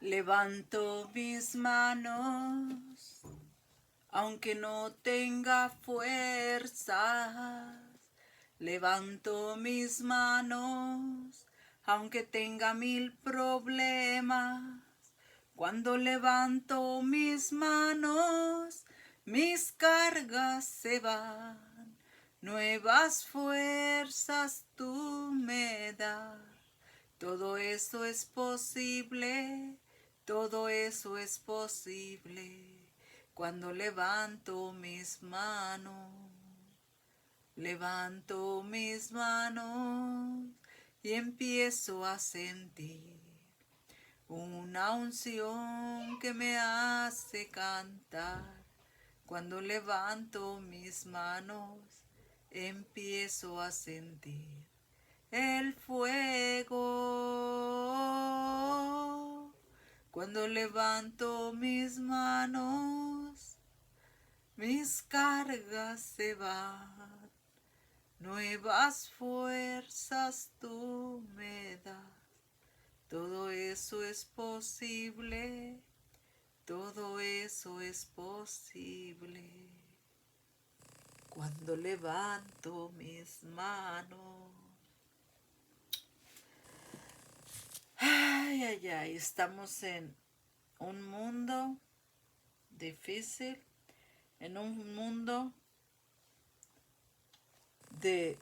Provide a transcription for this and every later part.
Levanto mis manos, aunque no tenga fuerzas. Levanto mis manos, aunque tenga 1000 problemas. Cuando levanto mis manos, mis cargas se van. Nuevas fuerzas tú me das. Todo eso es posible, todo eso es posible. Cuando levanto mis manos, levanto mis manos y empiezo a sentir una unción que me hace cantar. Cuando levanto mis manos, empiezo a sentir el fuego. Cuando levanto mis manos, mis cargas se van. Nuevas fuerzas tú me das. Todo eso es posible. Todo eso es posible. Cuando levanto mis manos. Ay, ay, ay, estamos en un mundo difícil, en un mundo de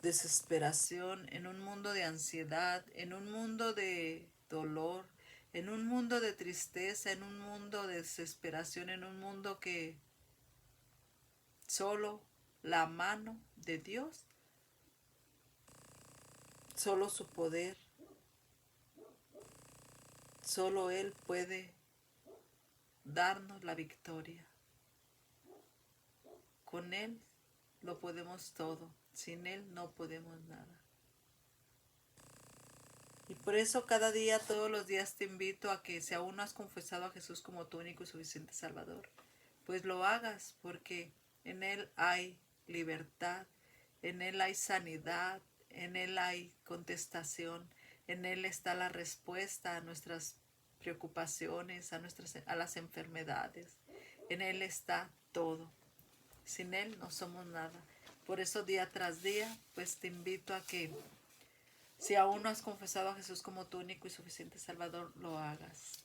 desesperación, en un mundo de ansiedad, en un mundo de dolor, en un mundo de tristeza, en un mundo de desesperación, en un mundo que solo la mano de Dios, solo su poder, solo Él puede darnos la victoria. Con Él lo podemos todo, sin Él no podemos nada. Y por eso cada día, todos los días te invito a que si aún no has confesado a Jesús como tu único y suficiente Salvador, pues lo hagas, porque en Él hay libertad, en Él hay sanidad, en Él hay contestación, en Él está la respuesta a nuestras preocupaciones, a las enfermedades. En Él está todo. Sin Él no somos nada. Por eso día tras día, pues te invito a que si aún no has confesado a Jesús como tu único y suficiente Salvador, lo hagas.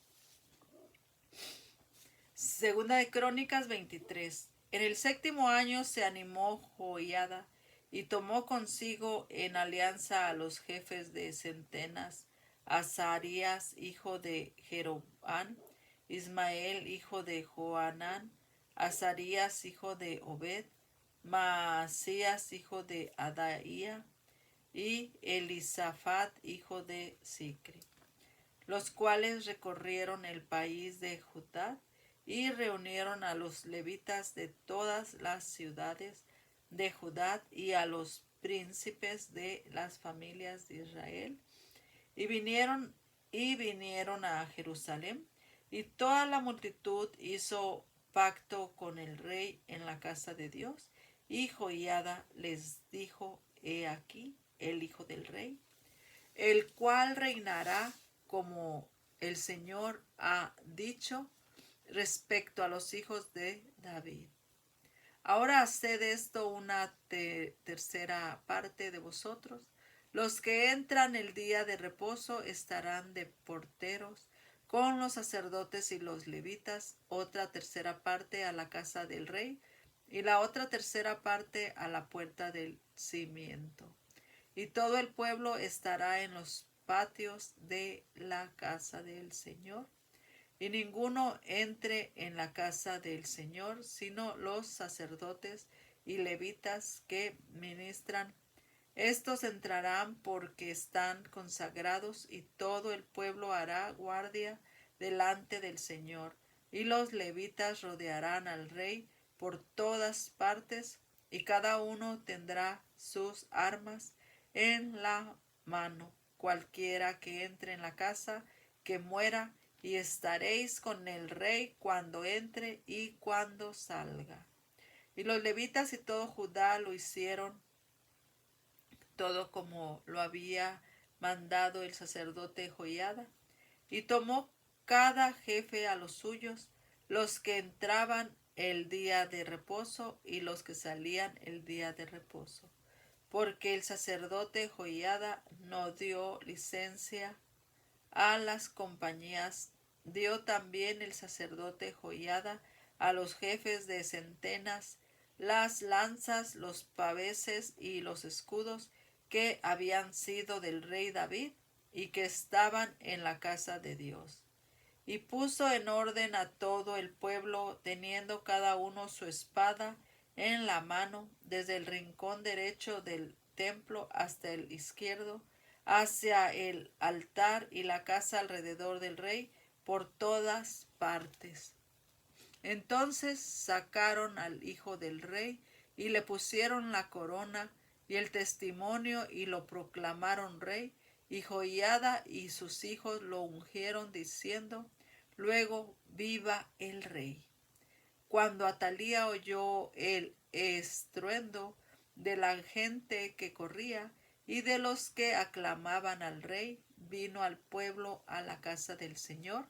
Segunda de Crónicas 23. En el 7º año se animó Joiada y tomó consigo en alianza a los jefes de centenas, Azarías, hijo de Jeroboam, Ismael, hijo de Joanán, Azarías, hijo de Obed, Maasías, hijo de Adaía, y Elisafat, hijo de Sicri, los cuales recorrieron el país de Judá y reunieron a los levitas de todas las ciudades de Judá y a los príncipes de las familias de Israel, y vinieron a Jerusalén, y toda la multitud hizo pacto con el rey en la casa de Dios, y Joiada les dijo: he aquí el hijo del rey, el cual reinará como el Señor ha dicho respecto a los hijos de David. Ahora haced esto una tercera parte de vosotros. Los que entran el día de reposo estarán de porteros con los sacerdotes y los levitas, otra tercera parte a la casa del rey y la otra tercera parte a la puerta del cimiento. Y todo el pueblo estará en los patios de la casa del Señor. Y ninguno entre en la casa del Señor, sino los sacerdotes y levitas que ministran. Estos entrarán porque están consagrados, y todo el pueblo hará guardia delante del Señor. Y los levitas rodearán al rey por todas partes, y cada uno tendrá sus armas en la mano. Cualquiera que entre en la casa, que muera, y estaréis con el rey cuando entre y cuando salga. Y los levitas y todo Judá lo hicieron todo como lo había mandado el sacerdote Joiada. Y tomó cada jefe a los suyos, los que entraban el día de reposo y los que salían el día de reposo. Porque el sacerdote Joiada no dio licencia a las compañías, dio también el sacerdote Joiada a los jefes de centenas las lanzas, los paveses y los escudos que habían sido del rey David y que estaban en la casa de Dios. Y puso en orden a todo el pueblo, teniendo cada uno su espada en la mano, desde el rincón derecho del templo hasta el izquierdo, hacia el altar y la casa alrededor del rey, por todas partes. Entonces sacaron al hijo del rey y le pusieron la corona y el testimonio y lo proclamaron rey, y Joiada y sus hijos lo ungieron diciendo: luego viva el rey. Cuando Atalía oyó el estruendo de la gente que corría y de los que aclamaban al rey, vino al pueblo a la casa del Señor.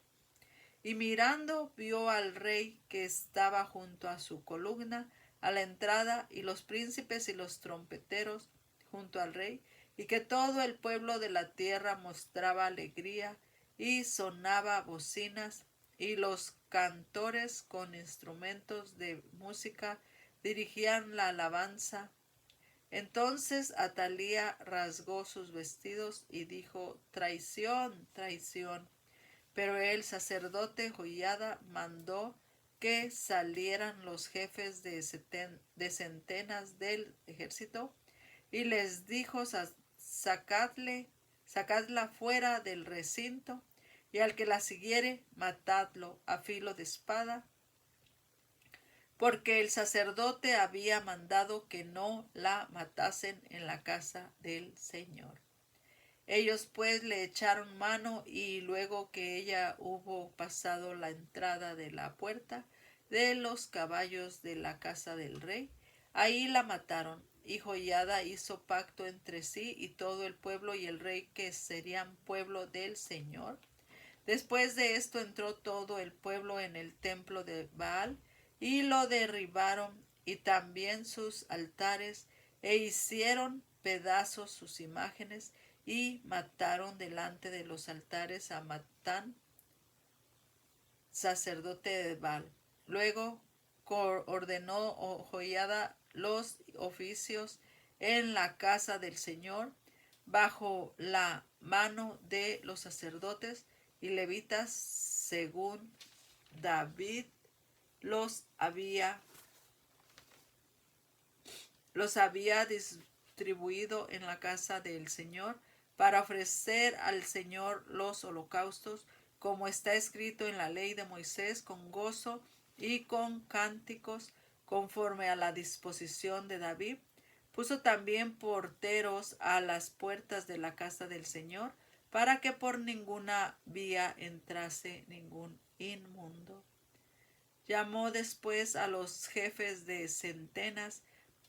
Y mirando vio al rey que estaba junto a su columna a la entrada, y los príncipes y los trompeteros junto al rey, y que todo el pueblo de la tierra mostraba alegría y sonaba bocinas, y los cantores con instrumentos de música dirigían la alabanza. Entonces Atalía rasgó sus vestidos y dijo: traición, traición. Pero el sacerdote Joiada mandó que salieran los jefes de centenas del ejército y les dijo: sacadla fuera del recinto, y al que la siguiere, matadlo a filo de espada, porque el sacerdote había mandado que no la matasen en la casa del Señor. Ellos pues le echaron mano, y luego que ella hubo pasado la entrada de la puerta de los caballos de la casa del rey, ahí la mataron. Y Joiada hizo pacto entre sí y todo el pueblo y el rey, que serían pueblo del Señor. Después de esto entró todo el pueblo en el templo de Baal y lo derribaron, y también sus altares, e hicieron pedazos sus imágenes, y mataron delante de los altares a Matán, sacerdote de Baal. Luego ordenó Joiada los oficios en la casa del Señor bajo la mano de los sacerdotes y levitas, según David los había distribuido en la casa del Señor, para ofrecer al Señor los holocaustos, como está escrito en la ley de Moisés, con gozo y con cánticos, conforme a la disposición de David. Puso también porteros a las puertas de la casa del Señor, para que por ninguna vía entrase ningún inmundo. Llamó después a los jefes de centenas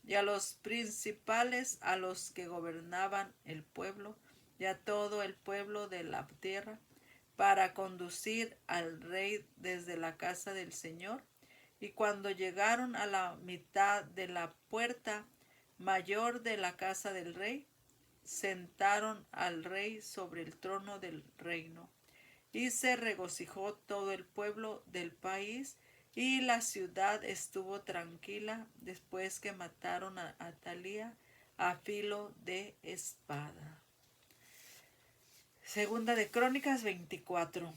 y a los principales, a los que gobernaban el pueblo y a todo el pueblo de la tierra, para conducir al rey desde la casa del Señor. Y cuando llegaron a la mitad de la puerta mayor de la casa del rey, sentaron al rey sobre el trono del reino. Y se regocijó todo el pueblo del país, y la ciudad estuvo tranquila después que mataron a Atalía a filo de espada. Segunda de Crónicas 24.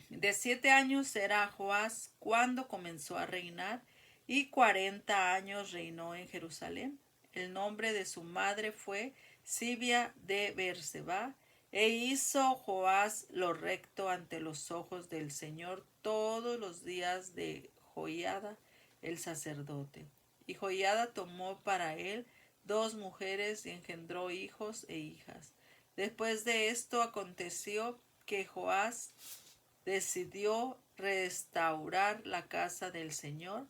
De 7 años era Joás cuando comenzó a reinar, y 40 años reinó en Jerusalén. El nombre de su madre fue Sibia de Beerseba. E hizo Joás lo recto ante los ojos del Señor todos los días de Joiada el sacerdote. Y Joiada tomó para él 2 mujeres y engendró hijos e hijas. Después de esto aconteció que Joás decidió restaurar la casa del Señor,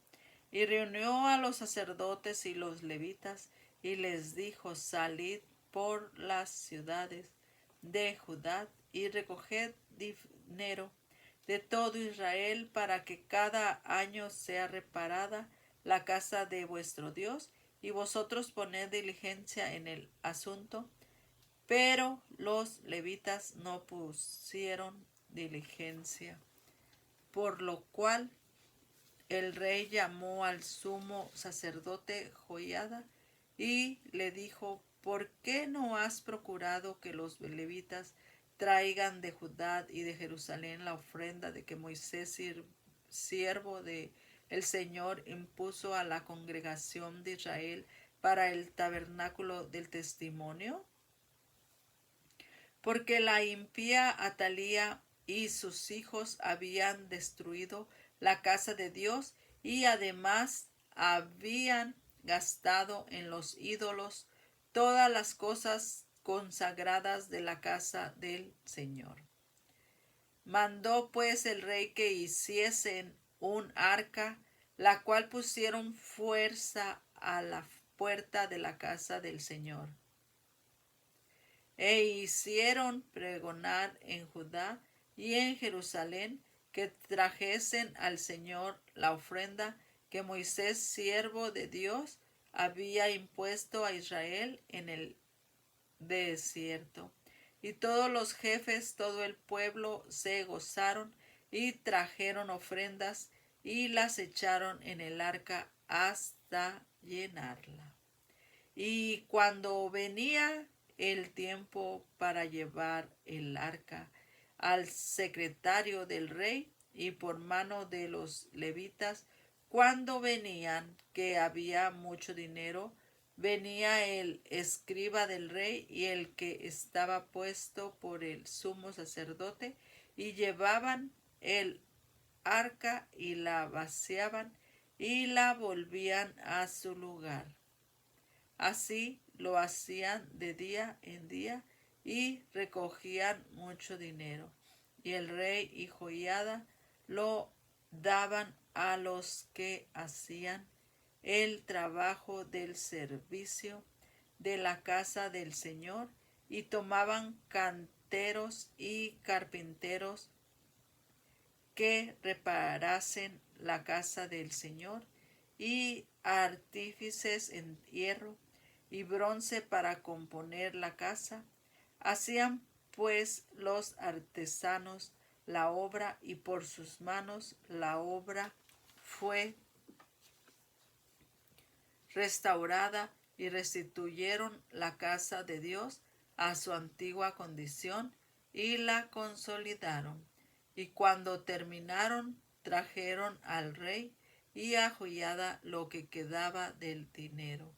y reunió a los sacerdotes y los levitas, y les dijo: salid por las ciudades de Judá y recoged dinero de todo Israel para que cada año sea reparada la casa de vuestro Dios, y vosotros poned diligencia en el asunto. Pero los levitas no pusieron diligencia, por lo cual el rey llamó al sumo sacerdote Joiada y le dijo: ¿por qué no has procurado que los levitas traigan de Judá y de Jerusalén la ofrenda de que Moisés, siervo de el Señor, impuso a la congregación de Israel para el tabernáculo del testimonio? Porque la impía Atalía y sus hijos habían destruido la casa de Dios, y además habían gastado en los ídolos todas las cosas consagradas de la casa del Señor. Mandó pues el rey que hiciesen un arca, la cual pusieron fuerza a la puerta de la casa del Señor. E hicieron pregonar en Judá y en Jerusalén que trajesen al Señor la ofrenda que Moisés, siervo de Dios, había impuesto a Israel en el desierto. Y todos los jefes, todo el pueblo, se gozaron y trajeron ofrendas y las echaron en el arca hasta llenarla. Y cuando venía el tiempo para llevar el arca al secretario del rey y por mano de los levitas, cuando venían que había mucho dinero, venía el escriba del rey y el que estaba puesto por el sumo sacerdote, y llevaban el arca y la vaciaban y la volvían a su lugar. Así lo hacían de día en día y recogían mucho dinero. Y el rey y Joiada lo daban a los que hacían el trabajo del servicio de la casa del Señor, y tomaban canteros y carpinteros que reparasen la casa del Señor, y artífices en hierro y bronce para componer la casa. Hacían pues los artesanos la obra, y por sus manos la obra fue restaurada, y restituyeron la casa de Dios a su antigua condición y la consolidaron. Y cuando terminaron, trajeron al rey y a Joiada lo que quedaba del dinero,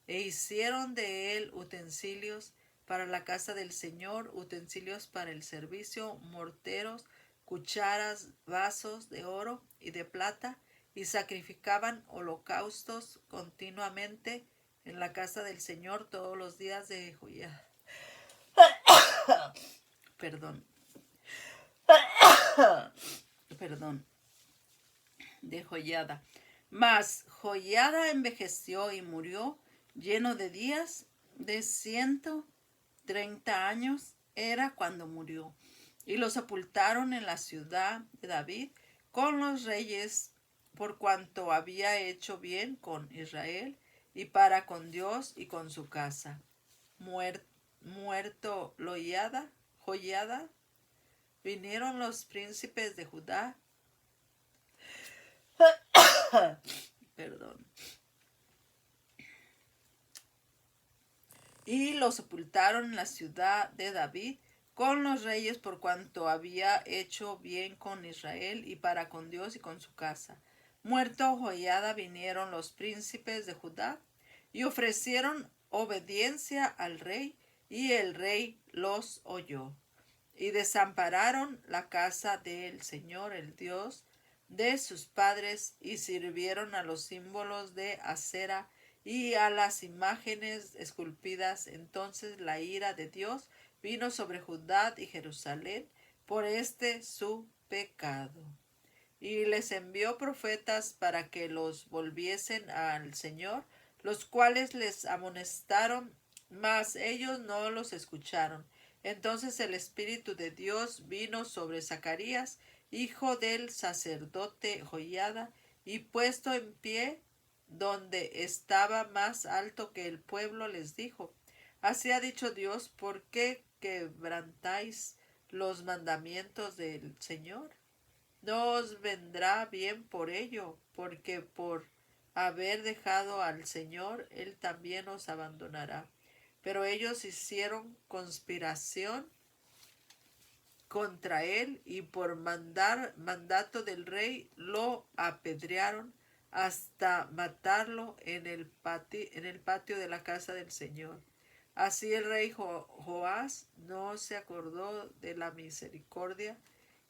e hicieron de él utensilios para la casa del Señor, utensilios para el servicio, morteros, cucharas, vasos de oro y de plata, y sacrificaban holocaustos continuamente en la casa del Señor todos los días de Joiada. Perdón. Perdón. De Joiada. Mas Joiada envejeció y murió, lleno de días, de 130 años era cuando murió. Y lo sepultaron en la ciudad de David con los reyes, por cuanto había hecho bien con Israel y para con Dios y con su casa. Muerto Joiada, vinieron los príncipes de Judá, perdón, y lo sepultaron en la ciudad de David con los reyes, por cuanto había hecho bien con Israel y para con Dios y con su casa. Muerto Joiada, vinieron los príncipes de Judá y ofrecieron obediencia al rey, y el rey los oyó. Y desampararon la casa del Señor, el Dios de sus padres, y sirvieron a los símbolos de acera y a las imágenes esculpidas. Entonces la ira de Dios vino sobre Judá y Jerusalén por su pecado. Y les envió profetas para que los volviesen al Señor, los cuales les amonestaron, mas ellos no los escucharon. Entonces el Espíritu de Dios vino sobre Zacarías, hijo del sacerdote Joiada, y puesto en pie donde estaba más alto que el pueblo, les dijo: Así ha dicho Dios, ¿por qué quebrantáis los mandamientos del Señor? No os vendrá bien por ello, porque por haber dejado al Señor, Él también os abandonará. Pero ellos hicieron conspiración contra él y por mandato del rey lo apedrearon hasta matarlo en el patio de la casa del Señor. Así el rey Joás no se acordó de la misericordia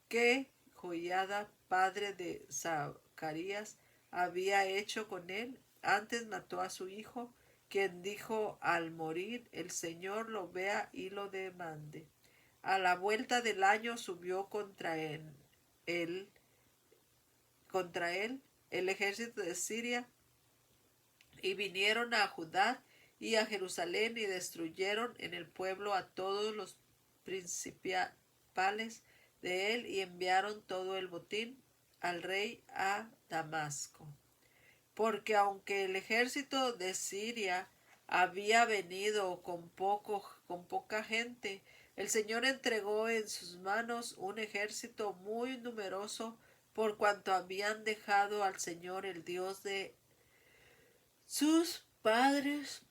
que Joiada, padre de Zacarías, había hecho con él. Antes mató a su hijo, quien dijo al morir: el Señor lo vea y lo demande. A la vuelta del año subió él, contra él el ejército de Siria, y vinieron a Judá y a Jerusalén y destruyeron en el pueblo a todos los principales de él y enviaron todo el botín al rey a Damasco. Porque aunque el ejército de Siria había venido con poca gente, el Señor entregó en sus manos un ejército muy numeroso, por cuanto habían dejado al Señor, el Dios de sus padres.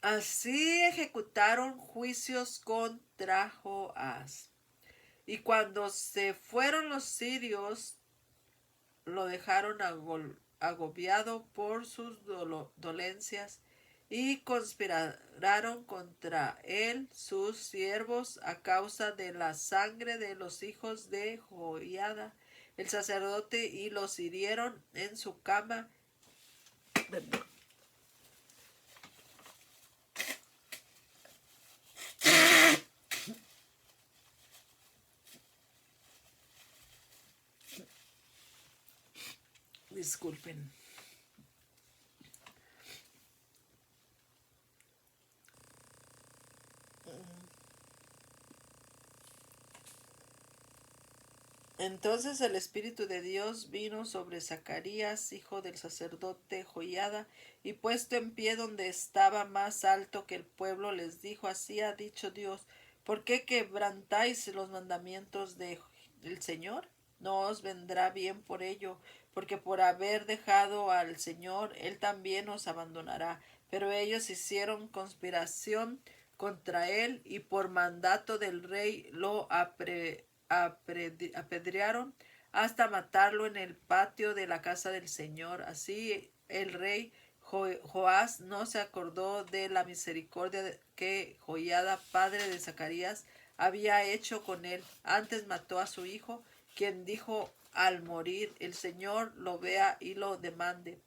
Así ejecutaron juicios contra Joás. Y cuando se fueron los sirios, lo dejaron agobiado por sus dolencias y conspiraron contra él sus siervos a causa de la sangre de los hijos de Joiada, el sacerdote, y los hirieron en su cama. Disculpen. Entonces el Espíritu de Dios vino sobre Zacarías, hijo del sacerdote Joiada, y puesto en pie donde estaba más alto que el pueblo, les dijo: Así ha dicho Dios, ¿por qué quebrantáis los mandamientos del Señor? No os vendrá bien por ello, porque por haber dejado al Señor, Él también os abandonará. Pero ellos hicieron conspiración contra él y por mandato del rey lo apedrearon hasta matarlo en el patio de la casa del Señor. Así el rey Joás no se acordó de la misericordia que Joiada, padre de Zacarías, había hecho con él. Antes mató a su hijo, quien dijo al morir: el Señor lo vea y lo demande.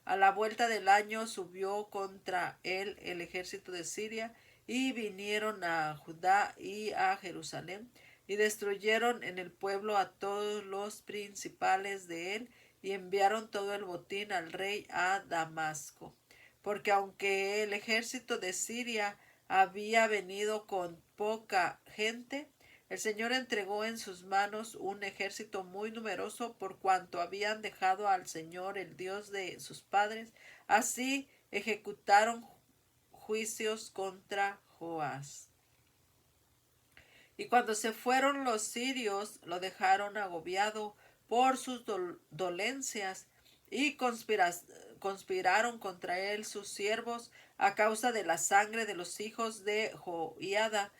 A la vuelta del año subió contra él el ejército de Siria, y vinieron a Judá y a Jerusalén, y destruyeron en el pueblo a todos los principales de él, y enviaron todo el botín al rey a Damasco. Porque aunque el ejército de Siria había venido con poca gente, el Señor entregó en sus manos un ejército muy numeroso, por cuanto habían dejado al Señor, el Dios de sus padres. Así ejecutaron juicios contra Joás. Y cuando se fueron los sirios, lo dejaron agobiado por sus dolencias, y conspiraron contra él sus siervos a causa de la sangre de los hijos de Joiada,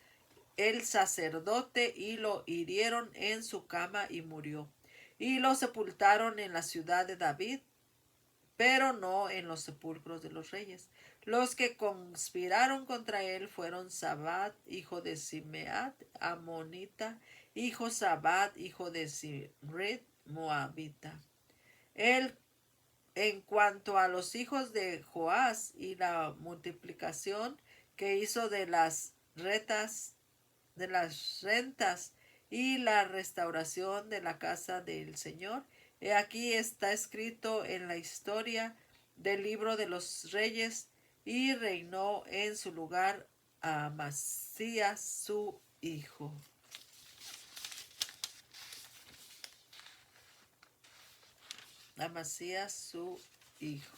el sacerdote, y lo hirieron en su cama y murió. Y lo sepultaron en la ciudad de David, pero no en los sepulcros de los reyes. Los que conspiraron contra él fueron Sabat, hijo de Simeat, amonita, y Josabat, hijo de Simrit, moabita. Él, en cuanto a los hijos de Joás y la multiplicación que hizo de las rentas y la restauración de la casa del Señor, he aquí está escrito en la historia del libro de los reyes, y reinó en su lugar Amasías su hijo. Amasías, su hijo.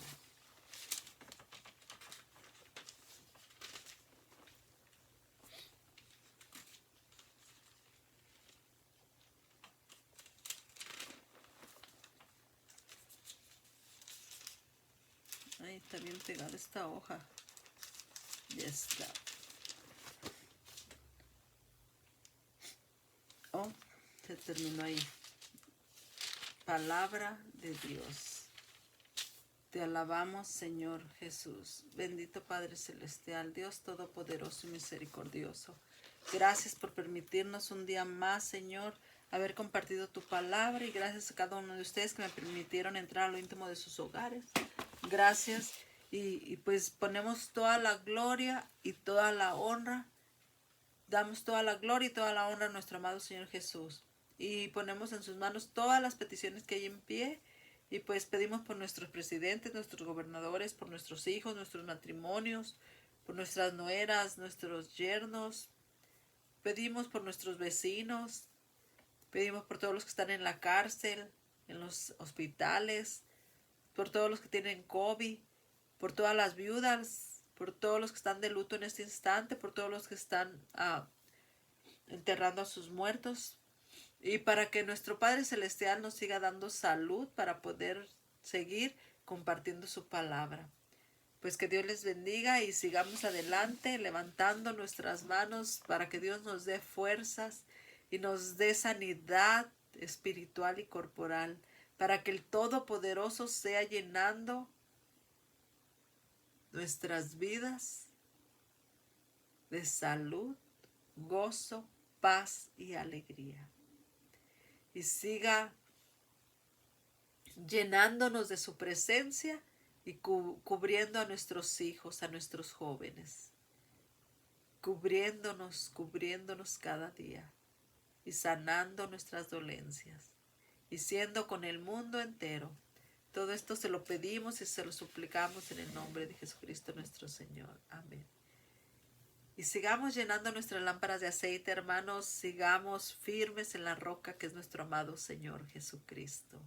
Ahí está bien pegada esta hoja. Ya está. Oh, se terminó ahí. Palabra de Dios. Te alabamos, Señor Jesús. Bendito Padre Celestial, Dios Todopoderoso y Misericordioso. Gracias por permitirnos un día más, Señor, haber compartido tu palabra, y gracias a cada uno de ustedes que me permitieron entrar a lo íntimo de sus hogares. Gracias, y pues ponemos toda la gloria y toda la honra. Damos toda la gloria y toda la honra a nuestro amado Señor Jesús. Y ponemos en sus manos todas las peticiones que hay en pie. Y pues pedimos por nuestros presidentes, nuestros gobernadores, por nuestros hijos, nuestros matrimonios, por nuestras nueras, nuestros yernos. Pedimos por nuestros vecinos. Pedimos por todos los que están en la cárcel, en los hospitales, por todos los que tienen COVID, por todas las viudas, por todos los que están de luto en este instante, por todos los que están enterrando a sus muertos, y para que nuestro Padre Celestial nos siga dando salud para poder seguir compartiendo su palabra. Pues que Dios les bendiga y sigamos adelante levantando nuestras manos para que Dios nos dé fuerzas y nos dé sanidad espiritual y corporal, para que el Todopoderoso sea llenando nuestras vidas de salud, gozo, paz y alegría. Y siga llenándonos de su presencia y cubriendo a nuestros hijos, a nuestros jóvenes. Cubriéndonos cada día y sanando nuestras dolencias y siendo con el mundo entero. Todo esto se lo pedimos y se lo suplicamos en el nombre de Jesucristo nuestro Señor. Amén. Y sigamos llenando nuestras lámparas de aceite, hermanos. Sigamos firmes en la roca que es nuestro amado Señor Jesucristo.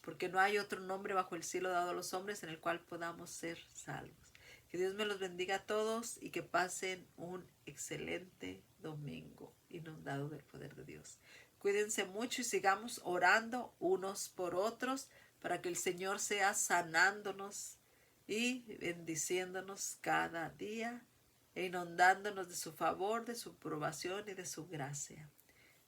Porque no hay otro nombre bajo el cielo dado a los hombres en el cual podamos ser salvos. Que Dios me los bendiga a todos y que pasen un excelente domingo inundado del poder de Dios. Cuídense mucho y sigamos orando unos por otros para que el Señor sea sanándonos y bendiciéndonos cada día e inundándonos de su favor, de su aprobación y de su gracia.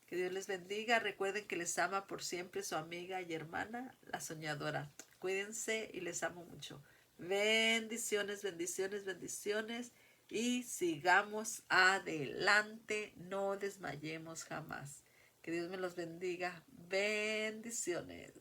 Que Dios les bendiga. Recuerden que les ama por siempre su amiga y hermana, la soñadora. Cuídense y les amo mucho. Bendiciones, bendiciones, bendiciones. Y sigamos adelante. No desmayemos jamás. Que Dios me los bendiga. Bendiciones.